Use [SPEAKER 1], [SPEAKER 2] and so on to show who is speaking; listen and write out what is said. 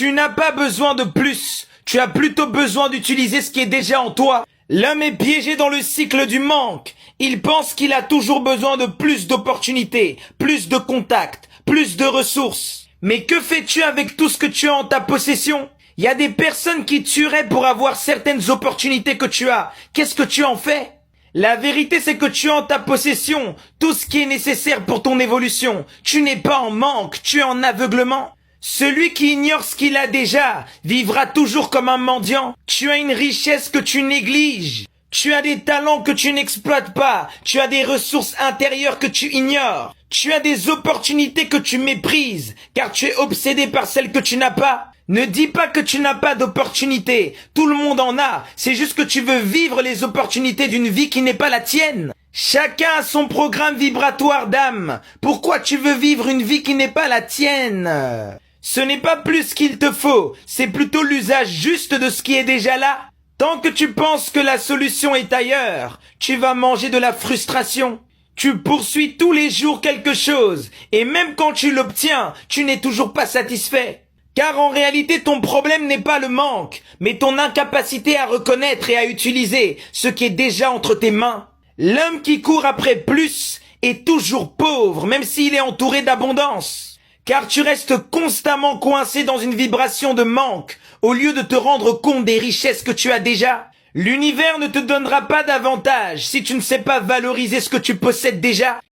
[SPEAKER 1] Tu n'as pas besoin de plus. Tu as plutôt besoin d'utiliser ce qui est déjà en toi. L'homme est piégé dans le cycle du manque. Il pense qu'il a toujours besoin de plus d'opportunités, plus de contacts, plus de ressources. Mais que fais-tu avec tout ce que tu as en ta possession? Il y a des personnes qui tueraient pour avoir certaines opportunités que tu as. Qu'est-ce que tu en fais? La vérité, c'est que tu as en ta possession tout ce qui est nécessaire pour ton évolution. Tu n'es pas en manque, tu es en aveuglement. Celui qui ignore ce qu'il a déjà vivra toujours comme un mendiant. Tu as une richesse que tu négliges. Tu as des talents que tu n'exploites pas. Tu as des ressources intérieures que tu ignores. Tu as des opportunités que tu méprises, car tu es obsédé par celles que tu n'as pas. Ne dis pas que tu n'as pas d'opportunités. Tout le monde en a. C'est juste que tu veux vivre les opportunités d'une vie qui n'est pas la tienne. Chacun a son programme vibratoire d'âme. Pourquoi tu veux vivre une vie qui n'est pas la tienne? Ce n'est pas plus qu'il te faut, c'est plutôt l'usage juste de ce qui est déjà là. Tant que tu penses que la solution est ailleurs, tu vas manger de la frustration. Tu poursuis tous les jours quelque chose, et même quand tu l'obtiens, tu n'es toujours pas satisfait. Car en réalité, ton problème n'est pas le manque, mais ton incapacité à reconnaître et à utiliser ce qui est déjà entre tes mains. L'homme qui court après plus est toujours pauvre, même s'il est entouré d'abondance. Car tu restes constamment coincé dans une vibration de manque, au lieu de te rendre compte des richesses que tu as déjà. L'univers ne te donnera pas d'avantage si tu ne sais pas valoriser ce que tu possèdes déjà.